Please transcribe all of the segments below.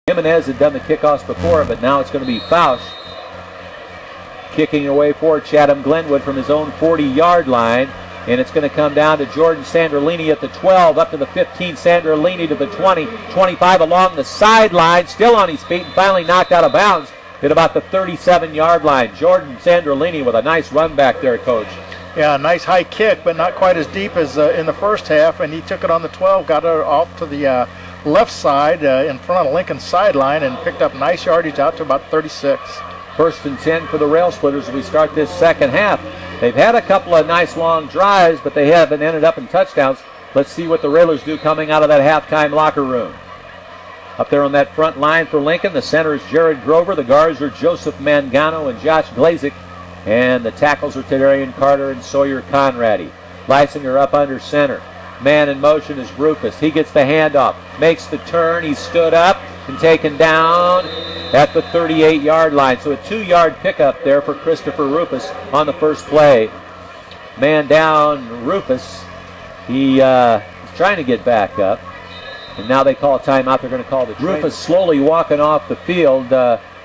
Jimenez had done the kickoffs before, but now it's going to be Fausch kicking away for Chatham Glenwood from his own 40-yard line. And it's going to come down to Jordan Sandrolini at the 12, up to the 15. Sandrolini to the 20, 25 along the sideline, still on his feet, and finally knocked out of bounds at about the 37-yard line. Jordan Sandrolini with a nice run back there, Coach. Yeah, nice high kick, but not quite as deep as in the first half. And he took it on the 12, got it off to the left side in front of Lincoln's sideline, and picked up nice yardage out to about 36. First and 10 for the Rail Splitters as we start this second half. They've had a couple of nice long drives, but they haven't ended up in touchdowns. Let's see what the Railers do coming out of that halftime locker room. Up there on that front line for Lincoln, the center is Jared Grover. The guards are Joseph Mangano and Josh Glazik. And the tackles are Tadarian Carter and Sawyer Conradi. Leisinger up under center. Man in motion is Rufus. He gets the handoff, makes the turn. He's stood up and taken down at the 38-yard line. So a 2-yard pickup there for Christopher Rufus on the first play. Man down, Rufus. He is trying to get back up. And now they call a timeout. They're going to call the Rufus slowly walking off the field.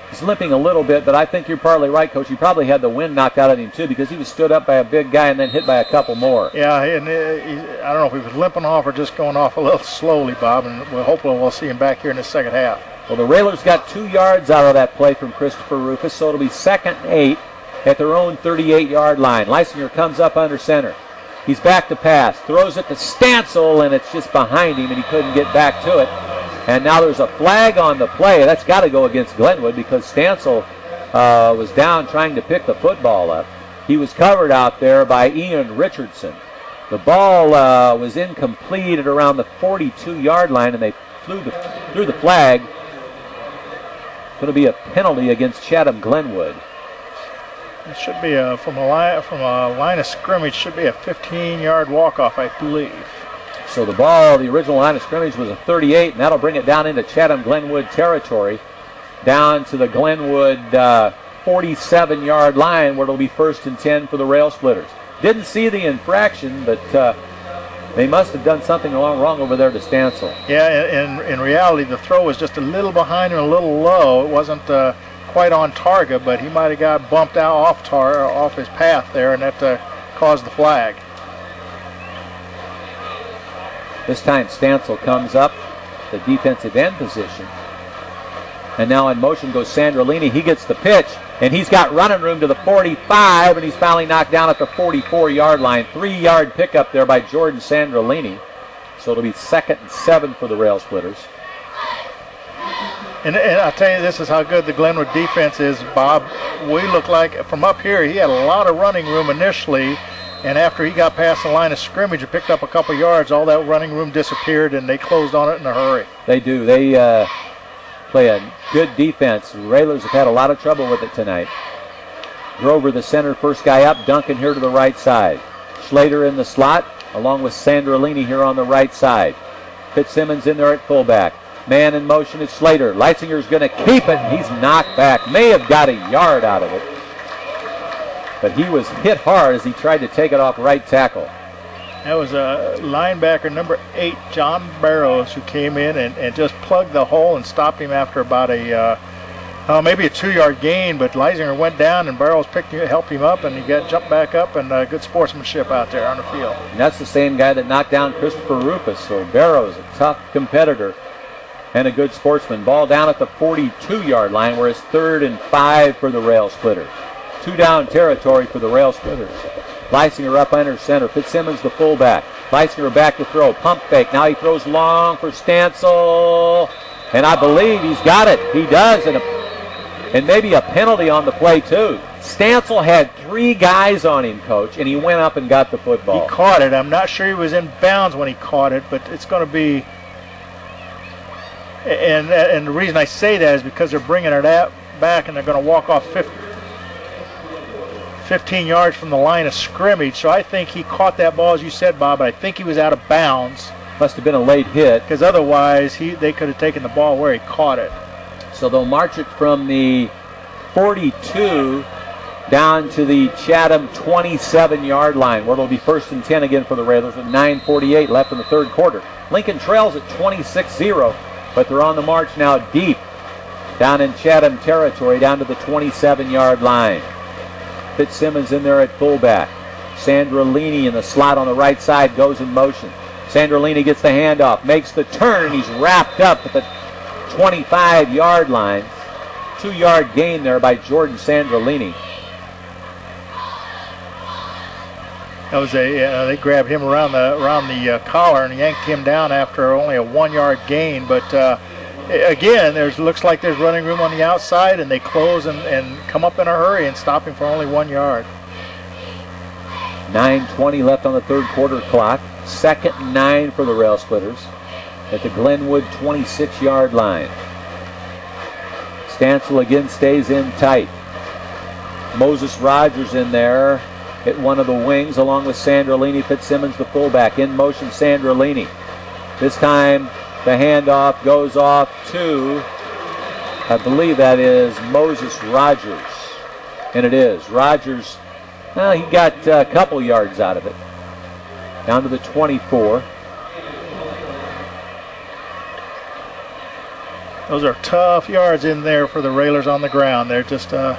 He's limping a little bit, but I think you're partly right, Coach. He probably had the wind knocked out of him, too, because he was stood up by a big guy and then hit by a couple more. Yeah, and I don't know if he was limping off or just going off a little slowly, Bob, and hopefully we'll see him back here in the second half. Well, the Railers got 2 yards out of that play from Christopher Rufus, so it'll be 2nd and 8 at their own 38-yard line. Leisinger comes up under center. He's back to pass, throws it to Stansel, and it's just behind him, and he couldn't get back to it. And now there's a flag on the play. That's got to go against Glenwood because Stansel was down trying to pick the football up. He was covered out there by Ian Richardson. The ball was incomplete at around the 42-yard line, and they threw the flag. It's going to be a penalty against Chatham Glenwood. It should be from a line of scrimmage. Should be a 15-yard walk-off, I believe. So the ball, the original line of scrimmage was a 38, and that'll bring it down into Chatham Glenwood territory, down to the Glenwood 47-yard line where it'll be 1st and 10 for the Rail Splitters. Didn't see the infraction, but they must have done something wrong over there to Stansel. Yeah, in reality, the throw was just a little behind him, a little low. It wasn't quite on target, but he might have got bumped out off his path there, and that caused the flag. This time Stansel comes up, the defensive end position. And now in motion goes Sandrolini. He gets the pitch, and he's got running room to the 45, and he's finally knocked down at the 44-yard line. 3-yard pickup there by Jordan Sandrolini. So it'll be 2nd and 7 for the Rail Splitters. And I'll tell you, this is how good the Glenwood defense is, Bob. We look like, from up here, he had a lot of running room initially. And after he got past the line of scrimmage and picked up a couple yards, all that running room disappeared, and they closed on it in a hurry. They do. They play a good defense. The Railers have had a lot of trouble with it tonight. Grover, the center, first guy up. Duncan here to the right side. Schlater in the slot, along with Sandrolini here on the right side. Fitzsimmons in there at fullback. Man in motion is Schlater. Leitzinger's going to keep it. He's knocked back. May have got a yard out of it. But he was hit hard as he tried to take it off right tackle. That was a linebacker number 8, John Barrows, who came in and just plugged the hole and stopped him after about maybe a 2-yard gain. But Leisinger went down and Barrows helped him up, and he jumped back up, and good sportsmanship out there on the field. And that's the same guy that knocked down Christopher Rufus. So Barrows, a tough competitor and a good sportsman. Ball down at the 42-yard line, where it's 3rd and 5 for the Rail Splitters. 2-down territory for the Rail Splitters. Leisinger up under center. Fitzsimmons the fullback. Leisinger back to throw. Pump fake. Now he throws long for Stansel. And I believe he's got it. He does. And maybe a penalty on the play, too. Stansel had 3 guys on him, Coach, and he went up and got the football. He caught it. I'm not sure he was in bounds when he caught it, but it's going to be... And the reason I say that is because they're bringing it back, and they're going to walk off 15 yards from the line of scrimmage. So I think he caught that ball, as you said, Bob, but I think he was out of bounds. Must have been a late hit. Because otherwise, they could have taken the ball where he caught it. So they'll march it from the 42 down to the Chatham 27-yard line, where it'll be 1st and 10 again for the Railers with 9:48 left in the third quarter. Lincoln trails at 26-0, but they're on the march now deep down in Chatham territory, down to the 27-yard line. Fitzsimmons in there at fullback. Sandrolini in the slot on the right side goes in motion. Sandrolini gets the handoff, makes the turn. He's wrapped up at the 25-yard line. 2-yard gain there by Jordan Sandrolini. That was they grabbed him around the collar and yanked him down after only a 1-yard gain. But again, looks like there's running room on the outside, and they close and come up in a hurry and stop him for only 1 yard. 9:20 left on the third quarter clock. 2nd and 9 for the Rail Splitters at the Glenwood 26-yard line. Stansel again stays in tight. Moses Rogers in there at one of the wings along with Sandrolini. Fitzsimmons the fullback. In motion Sandrolini. This time the handoff goes off to, I believe that is Moses Rogers. And it is. Rogers, well, he got a couple yards out of it. Down to the 24. Those are tough yards in there for the Railers on the ground. They're just, a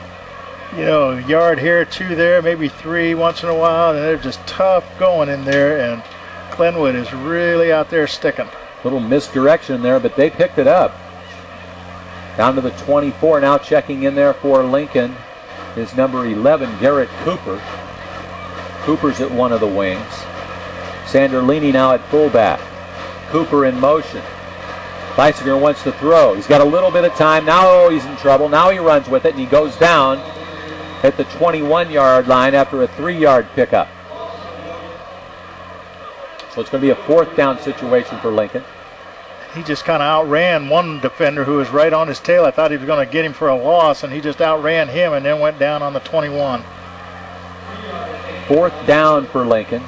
yard here, 2 there, maybe 3 once in a while, and they're just tough going in there, and Glenwood is really out there sticking. Little misdirection there, but they picked it up. Down to the 24, now checking in there for Lincoln is number 11, Garrett Cooper. Cooper's at one of the wings. Sandrolini now at fullback. Cooper in motion. Leisinger wants to throw. He's got a little bit of time. Now he's in trouble. Now he runs with it, and he goes down at the 21-yard line after a 3-yard pickup. So it's going to be a 4th down situation for Lincoln. He just kind of outran one defender who was right on his tail. I thought he was going to get him for a loss, and he just outran him and then went down on the 21. 4th down for Lincoln.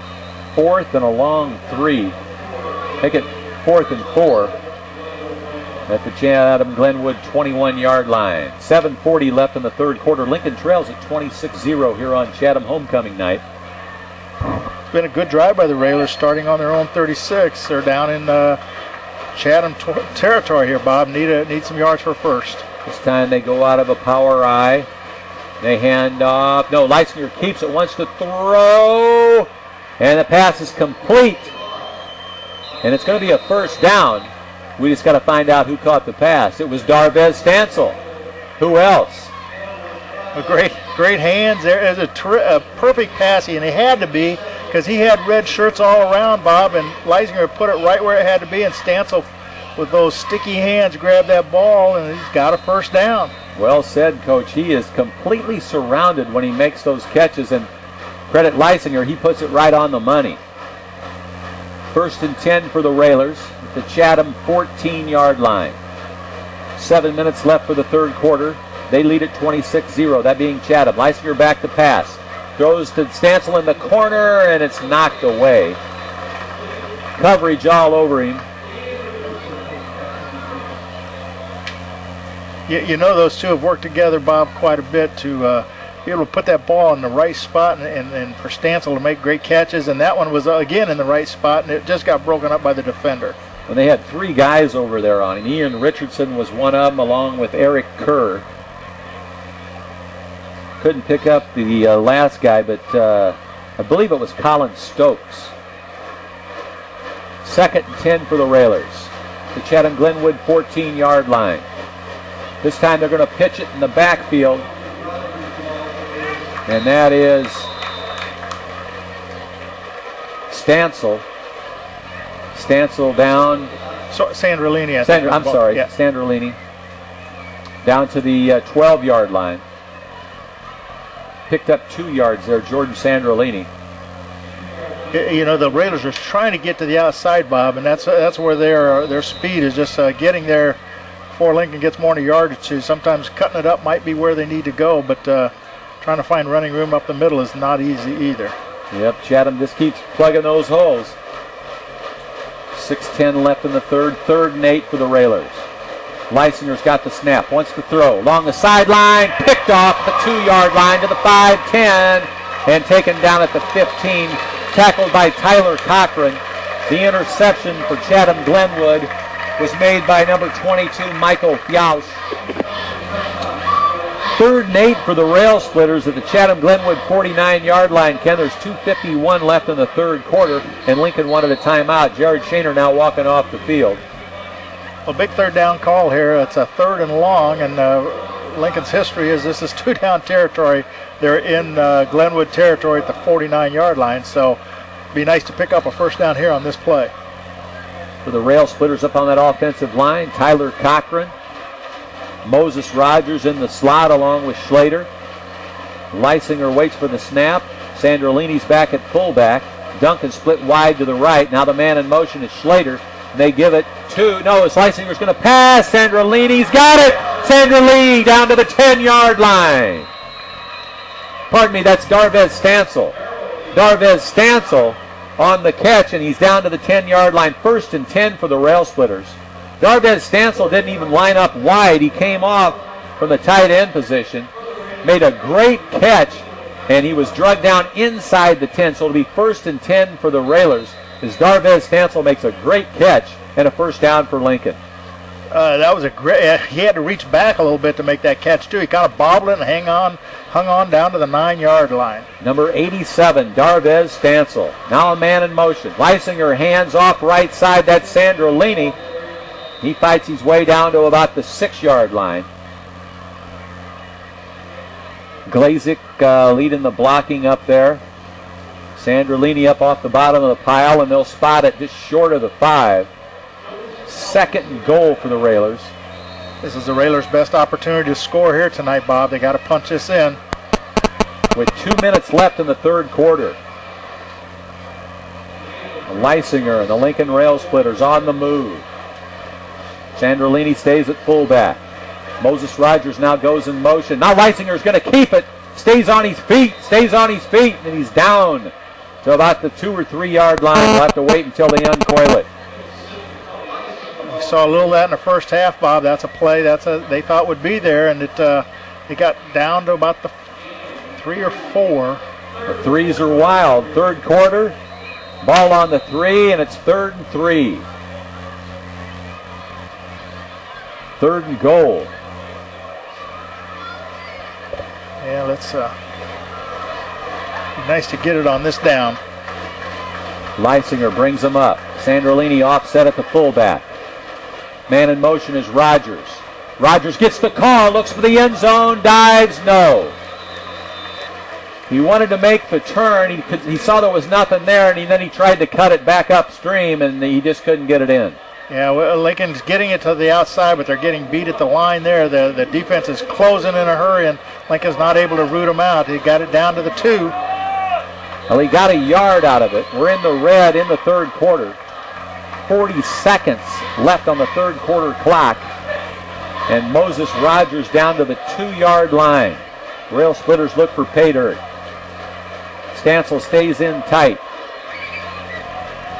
4th and a long 3. Make it 4th and 4 at the Chatham Glenwood 21-yard line. 7:40 left in the third quarter. Lincoln trails at 26-0 here on Chatham homecoming night. It's been a good drive by the Railers, starting on their own 36. They're down in Chatham territory here, Bob. Need some yards for first. This time they go out of a power I. They hand off. No, Leisinger keeps it, wants to throw. And the pass is complete. And it's going to be a first down. We just got to find out who caught the pass. It was Darvez Stansel. Who else? A great hands there. It was a perfect pass, and it had to be because he had red shirts all around, Bob, and Leisinger put it right where it had to be, and Stansel with those sticky hands grabbed that ball, and he's got a first down. Well said, Coach. He is completely surrounded when he makes those catches, and credit Leisinger, he puts it right on the money. 1st and 10 for the Railers at the Chatham 14-yard line. 7 minutes left for the third quarter. They lead at 26-0, that being Chatham. Leisinger back to pass. Throws to Stansel in the corner, and it's knocked away. Coverage all over him. You know those two have worked together, Bob, quite a bit to be able to put that ball in the right spot and for Stansel to make great catches. And that one was, again, in the right spot, and it just got broken up by the defender. Well, they had 3 guys over there on him. Ian Richardson was one of them, along with Eric Kerr. Couldn't pick up the last guy, but I believe it was Colin Stokes. 2nd and 10 for the Railers. The Chatham Glenwood 14-yard line. This time they're going to pitch it in the backfield. And that is Stansel. Stansel down. Sandrolini. I'm sorry, yeah. Sandrolini. Down to the 12-yard line. Picked up 2 yards there, Jordan Sandrolini. You know, the Railers are trying to get to the outside, Bob, and that's where their speed is just getting there before Lincoln gets more than a yard or two. Sometimes cutting it up might be where they need to go, but trying to find running room up the middle is not easy either. Yep, Chatham just keeps plugging those holes. 6:10 left in the third. 3rd and 8 for the Railers. Leisinger's got the snap, wants to throw. Along the sideline, picked off the 2-yard line to the 5-10, and taken down at the 15. Tackled by Tyler Cochran. The interception for Chatham Glenwood was made by number 22, Michael Fjausch. 3rd and 8 for the Rail Splitters at the Chatham-Glenwood 49-yard line. Ken, there's 2:51 left in the 3rd quarter, and Lincoln wanted a timeout. Jared Shaner now walking off the field. A big 3rd down call here. It's a 3rd and long, and Lincoln's history is this is 2-down territory. They're in Glenwood territory at the 49-yard line, so it'd be nice to pick up a 1st down here on this play. For the Rail Splitters up on that offensive line, Tyler Cochran. Moses Rogers in the slot along with Schlater. Leisinger waits for the snap. Sandrolini's back at fullback. Duncan split wide to the right. Now the man in motion is Schlater. They give it to, no, it's Leisinger's going to pass. Sandrolini's got it. Sandrolini down to the 10-yard line. Pardon me, that's Darvez Stansel. Darvez Stansel on the catch, and he's down to the 10-yard line. 1st and 10 for the Rail Splitters. Darvez Stansel didn't even line up wide. He came off from the tight end position, made a great catch, and he was drugged down inside the 10. So it'll be 1st and 10 for the Railers as Darvez Stansel makes a great catch and a 1st down for Lincoln. That was a great, he had to reach back a little bit to make that catch too. He kind of bobbled it and hung on down to the 9-yard line. Number 87, Darvez Stansel. Now a man in motion. Leisinger hands off right side. That's Sandrolini. He fights his way down to about the 6-yard line. Glazik leading the blocking up there. Sandrolini up off the bottom of the pile, and they'll spot it just short of the 5. 2nd and goal for the Railers. This is the Railers' best opportunity to score here tonight, Bob. They got to punch this in. With 2 minutes left in the 3rd quarter. Leisinger and the Lincoln Rail Splitters on the move. Sandrolini stays at fullback. Moses Rogers now goes in motion. Now Leisinger's going to keep it. Stays on his feet, and he's down to about the 2 or 3 yard line. We'll have to wait until they uncoil it. We saw a little of that in the 1st half, Bob. That's a play they thought would be there, and it got down to about the 3 or 4. The 3s are wild. 3rd quarter, ball on the 3, and it's 3rd and 3. 3rd and goal. Yeah, let's be nice to get it on this down. Leisinger brings him up. Sandrolini offset at the fullback. Man in motion is Rogers. Rogers gets the call, looks for the end zone, dives, no. He wanted to make the turn. He saw there was nothing there, and then he tried to cut it back upstream, and he just couldn't get it in. Yeah, well, Lincoln's getting it to the outside, but they're getting beat at the line there. The defense is closing in a hurry, and Lincoln's not able to root them out. He got it down to the 2. Well, he got a yard out of it. We're in the red in the 3rd quarter. 40 seconds left on the 3rd quarter clock. And Moses Rogers down to the 2-yard line. Rail Splitters look for pay dirt. Stansel stays in tight.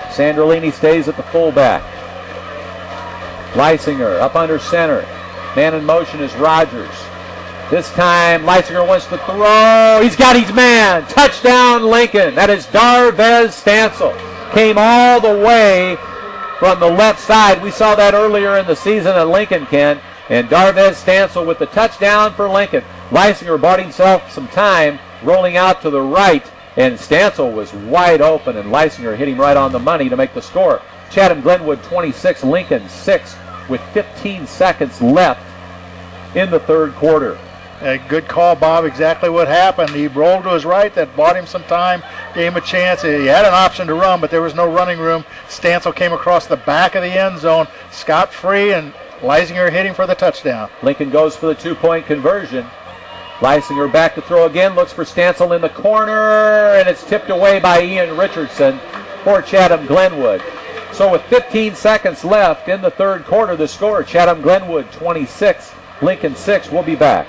Sandrolini stays at the fullback. Leisinger up under center. Man in motion is Rogers. This time Leisinger wants to throw. He's got his man. Touchdown Lincoln. That is Darvez Stansel. Came all the way from the left side. We saw that earlier in the season at Lincoln, Ken. And Darvez Stansel with the touchdown for Lincoln. Leisinger bought himself some time rolling out to the right. And Stansel was wide open, and Leisinger hit him right on the money to make the score. Chatham-Glenwood 26, Lincoln 6, with 15 seconds left in the 3rd quarter. A good call, Bob. Exactly what happened. He rolled to his right. That bought him some time, gave him a chance. He had an option to run, but there was no running room. Stansel came across the back of the end zone, scot-free, and Leisinger hit him for the touchdown. Lincoln goes for the 2-point conversion. Leisinger back to throw again, looks for Stansel in the corner, and it's tipped away by Ian Richardson for Chatham-Glenwood. So with 15 seconds left in the 3rd quarter, the score, Chatham-Glenwood 26, Lincoln 6. We'll be back.